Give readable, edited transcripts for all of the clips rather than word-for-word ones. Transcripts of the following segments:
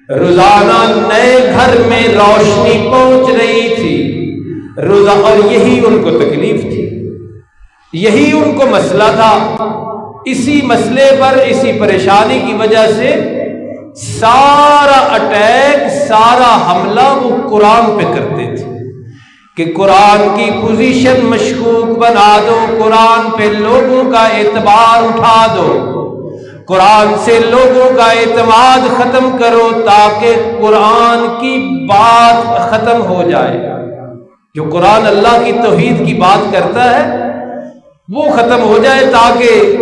روزانہ نئے گھر میں روشنی پہنچ رہی تھی اور یہی ان کو تکلیف تھی، یہی ان کو مسئلہ تھا۔ اسی مسئلے پر، اسی پریشانی کی وجہ سے سارا اٹیک، سارا حملہ وہ قرآن پہ کرتے تھے کہ قرآن کی پوزیشن مشکوک بنا دو، قرآن پہ لوگوں کا اعتبار اٹھا دو، قرآن سے لوگوں کا اعتماد ختم کرو تاکہ قرآن کی بات ختم ہو جائے۔ جو قرآن اللہ کی توحید کی بات کرتا ہے وہ ختم ہو جائے، تاکہ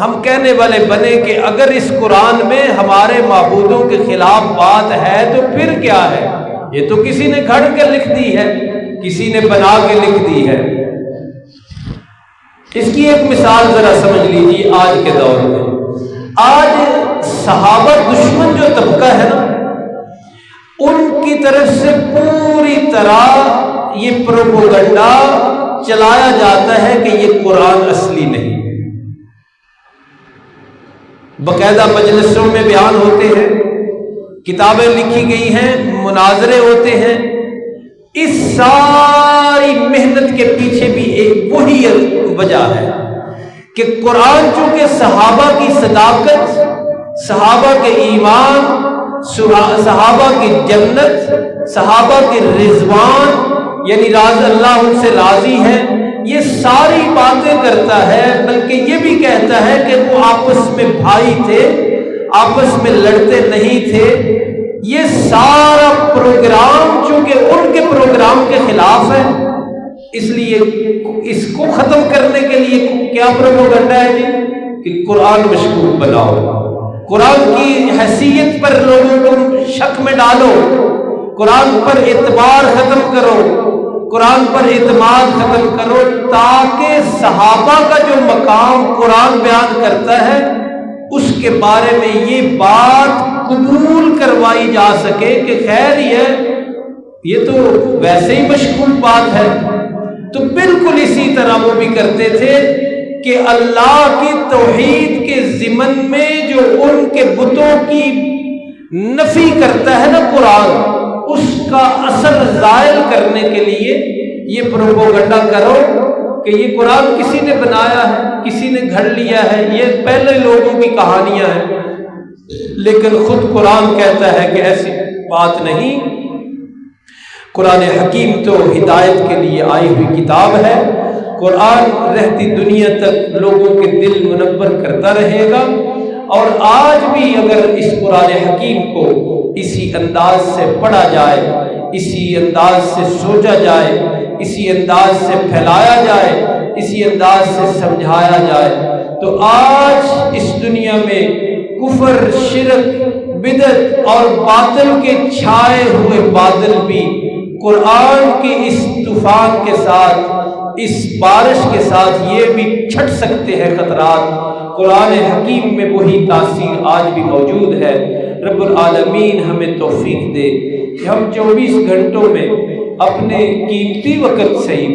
ہم کہنے والے بنے کہ اگر اس قرآن میں ہمارے معبودوں کے خلاف بات ہے تو پھر کیا ہے، یہ تو کسی نے گھڑ کے لکھ دی ہے، کسی نے بنا کے لکھ دی ہے۔ اس کی ایک مثال ذرا سمجھ لیجیے آج کے دور میں۔ آج صحابہ دشمن جو طبقہ ہے نا، ان کی طرف سے پوری طرح یہ پروپیگنڈا چلایا جاتا ہے کہ یہ قرآن اصلی نہیں۔ باقاعدہ مجلسوں میں بیان ہوتے ہیں، کتابیں لکھی گئی ہیں، مناظرے ہوتے ہیں۔ اس ساری محنت کے پیچھے بھی ایک وہی وجہ ہے کہ قرآن چونکہ صحابہ کی صداقت، صحابہ کے ایمان، صحابہ کی جنت، صحابہ کے رضوان، یعنی راض اللہ ان سے راضی ہے، یہ ساری باتیں کرتا ہے، بلکہ یہ بھی کہتا ہے کہ وہ آپس میں بھائی تھے، آپس میں لڑتے نہیں تھے۔ یہ سارا پروگرام چونکہ ان کے پروگرام کے خلاف ہے، اس لیے اس کو ختم کرنے کے لیے کیا پروپیگنڈا ہے جی کہ قرآن مشکوک بناؤ، قرآن کی حیثیت پر لوگوں کو شک میں ڈالو، قرآن پر اعتبار ختم کرو، قرآن پر اعتماد ختم کرو، تاکہ صحابہ کا جو مقام قرآن بیان کرتا ہے اس کے بارے میں یہ بات قبول کروائی جا سکے کہ خیر یہ تو ویسے ہی مشکوک بات ہے۔ تو بالکل اسی طرح وہ بھی کرتے تھے کہ اللہ کی توحید کے ضمن میں جو ان کے بتوں کی نفی کرتا ہے نا قرآن، اس کا اثر زائل کرنے کے لیے یہ پروپیگنڈا کرو کہ یہ قرآن کسی نے بنایا ہے، کسی نے گھڑ لیا ہے، یہ پہلے لوگوں کی کہانیاں ہیں۔ لیکن خود قرآن کہتا ہے کہ ایسی بات نہیں۔ قرآن حکیم تو ہدایت کے لیے آئی ہوئی کتاب ہے، قرآن رہتی دنیا تک لوگوں کے دل منور کرتا رہے گا۔ اور آج بھی اگر اس قرآن حکیم کو اسی انداز سے پڑھا جائے، اسی انداز سے سوچا جائے، اسی انداز سے پھیلایا جائے، اسی انداز سے سمجھایا جائے، تو آج اس دنیا میں کفر، شرک، بدعت اور باطل کے چھائے ہوئے بادل بھی قرآن کے اس طوفان کے ساتھ، اس بارش کے ساتھ یہ بھی چھٹ سکتے ہیں خطرات۔ قرآن حکیم میں وہی تاثیر آج بھی موجود ہے۔ رب العالمین ہمیں توفیق دے کہ ہم 24 گھنٹوں میں اپنے قیمتی وقت سے